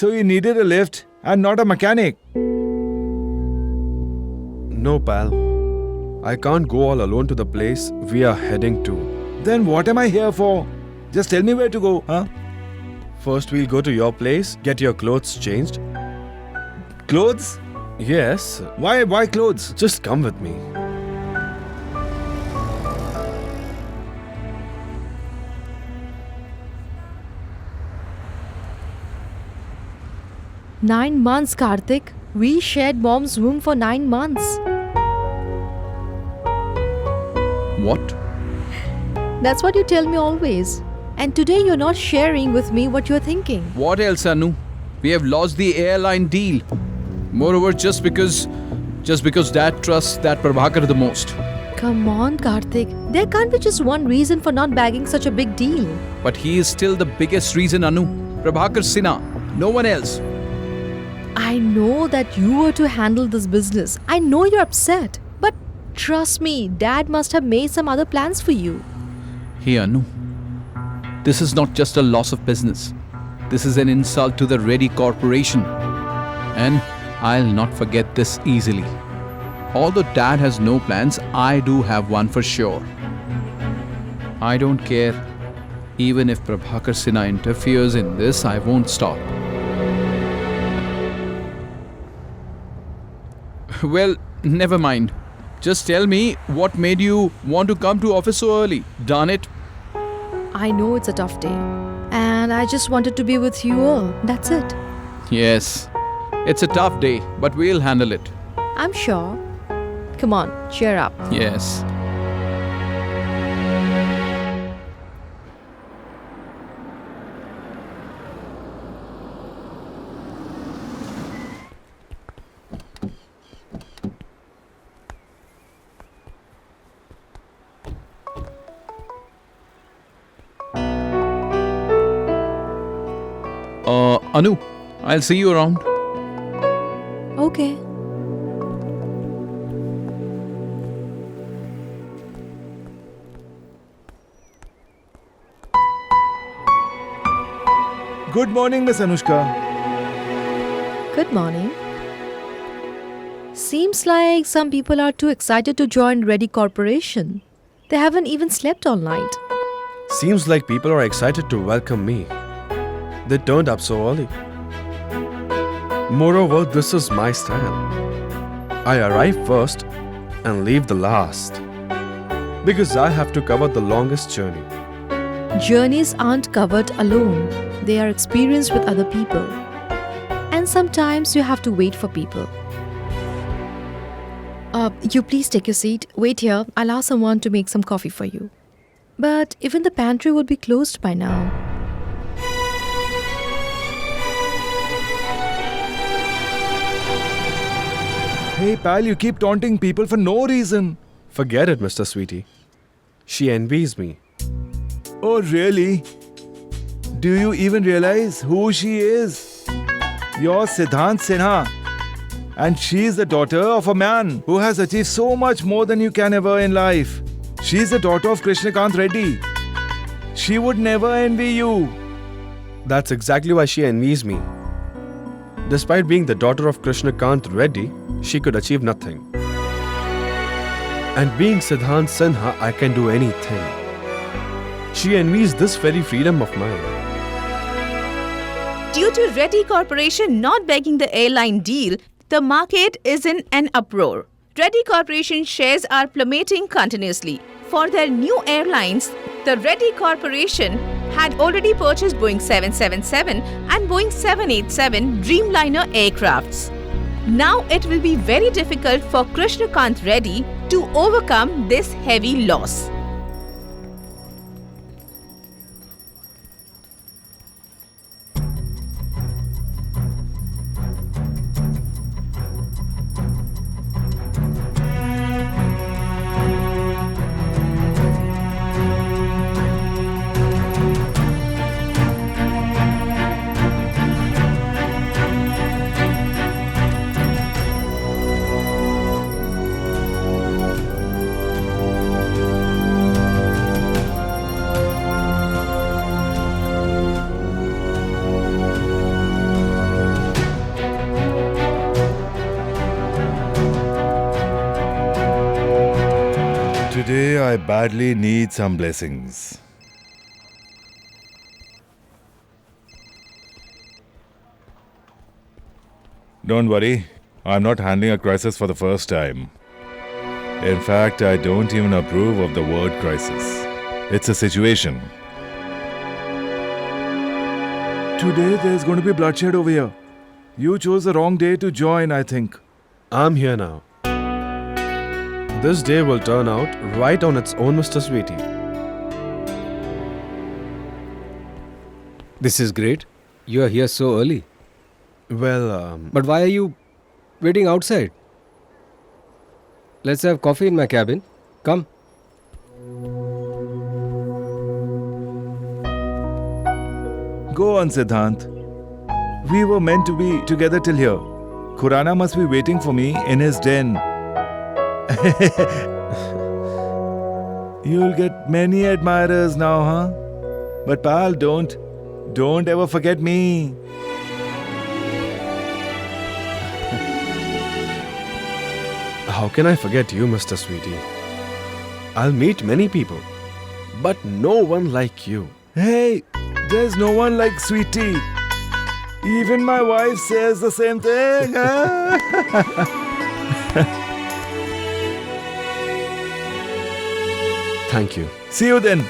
So you needed a lift and not a mechanic. No, pal. I can't go all alone to the place we are heading to. Then what am I here for? Just tell me where to go, huh? First, we'll go to your place, get your clothes changed. Clothes? Yes, Why clothes? just come with me. Nine months, Karthik. We shared mom's womb for 9 months. What? That's what you tell me always. And today you're not sharing with me what you're thinking. What else, Anu? We have lost the airline deal. Moreover, just because Dad trusts that Prabhakar the most. Come on, Karthik. There can't be just one reason for not bagging such a big deal. But he is still the biggest reason, Anu. Prabhakar Sinha. No one else. I know that you were to handle this business. I know you're upset. But trust me, Dad must have made some other plans for you. Hey, Anu. This is not just a loss of business. This is an insult to the Reddy Corporation. And I'll not forget this easily. Although Dad has no plans, I do have one for sure. I don't care. Even if Prabhakar Sinha interferes in this, I won't stop. Well, never mind. Just tell me what made you want to come to office so early. Darn it. I know it's a tough day. And I just wanted to be with you all. That's it. Yes, it's a tough day, but we'll handle it. I'm sure. Come on, cheer up. Yes. Anu, I'll see you around. Okay. Good morning, Miss Anushka. Good morning. Seems like some people are too excited to join Reddy Corporation. They haven't even slept all night. Seems like people are excited to welcome me. They turned up so early. Moreover, this is my style. I arrive first and leave the last. Because I have to cover the longest journey. Journeys aren't covered alone. They are experienced with other people. And sometimes you have to wait for people. You please take your seat. Wait here. I'll ask someone to make some coffee for you. But even the pantry would be closed by now. Hey pal, you keep taunting people for no reason. Forget it, Mr. Sweetie. She envies me. Oh really? Do you even realize who she is? You're Siddhant Sinha. And she's the daughter of a man who has achieved so much more than you can ever in life. She's the daughter of Krishnakant Reddy. She would never envy you. That's exactly why she envies me. Despite being the daughter of Krishnakant Reddy, she could achieve nothing. And being Siddhant Sinha, I can do anything. She envies this very freedom of mine. Due to Reddy Corporation not bagging the airline deal, the market is in an uproar. Reddy Corporation shares are plummeting continuously. For their new airlines, the Reddy Corporation had already purchased Boeing 777 and Boeing 787 Dreamliner aircrafts. Now it will be very difficult for Krishnakant Reddy to overcome this heavy loss. I badly need some blessings. Don't worry, I'm not handling a crisis for the first time. In fact, I don't even approve of the word crisis. It's a situation. Today there's going to be bloodshed over here. You chose the wrong day to join, I think. I'm here now. This day will turn out right on its own, Mr. Sweetie. This is great. You are here so early. Well, But why are you waiting outside? Let's have coffee in my cabin. Come. Go on, Siddhant. We were meant to be together till here. Khurana must be waiting for me in his den. You'll get many admirers now, huh? But pal, don't ever forget me. how can I forget you, Mr. Sweetie? I'll meet many people, but no one like you. Hey, there's no one like Sweetie. Even my wife says the same thing. Thank you. See you then.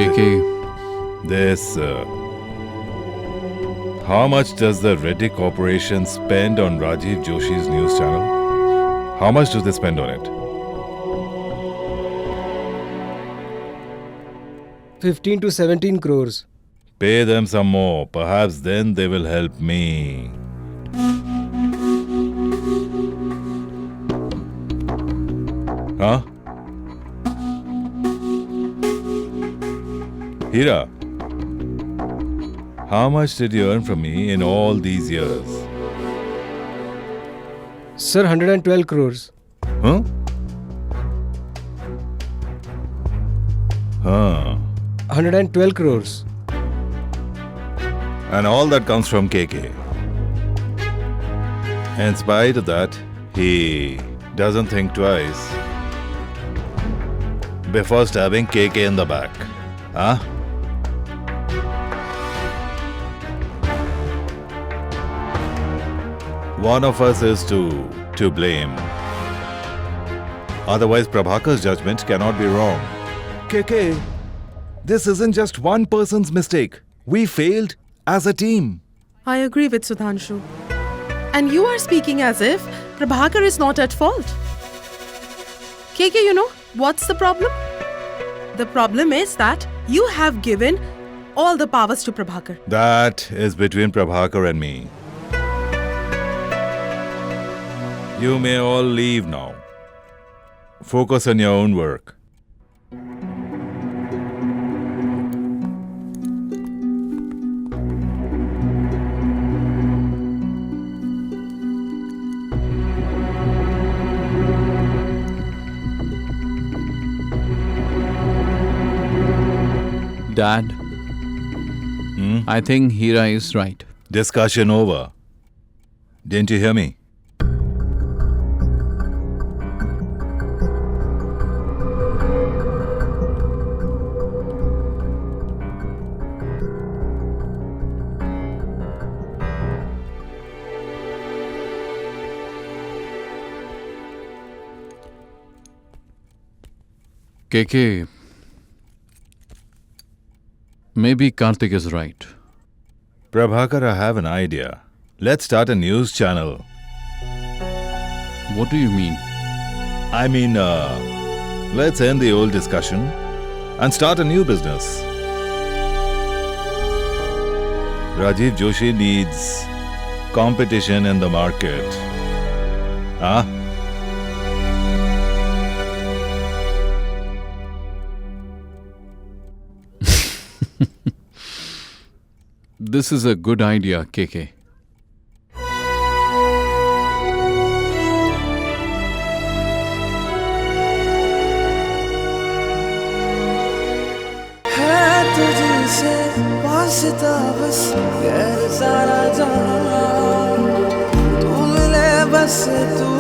KK, This, how much does the Reddy Corporation spend on Rajiv Joshi's news channel? How much do they spend on it? 15 to 17 crores. Pay them some more. Perhaps then they will help me. Huh? Hira, how much did you earn from me in all these years? Sir, 112 crores. Huh? Huh. 112 crores. And all that comes from KK. In spite of that, he doesn't think twice before stabbing KK in the back. Huh? One of us is to blame. Otherwise, Prabhakar's judgment cannot be wrong. KK, this isn't just one person's mistake. We failed as a team. I agree with Sudhanshu. And you are speaking as if Prabhakar is not at fault. KK, you know, what's the problem? The problem is that you have given all the powers to Prabhakar. That is between Prabhakar and me. You may all leave now. Focus on your own work. Dad, I think Hira is right. Discussion over. Didn't you hear me? KK, maybe Karthik is right. Prabhakar, I have an idea. Let's start a news channel. What do you mean? I mean, let's end the old discussion and start a new business. Rajiv Joshi needs competition in the market. Huh? This is a good idea, KK. तुझसे वास्ता बस गैर सारा जहां तू मिले बस तू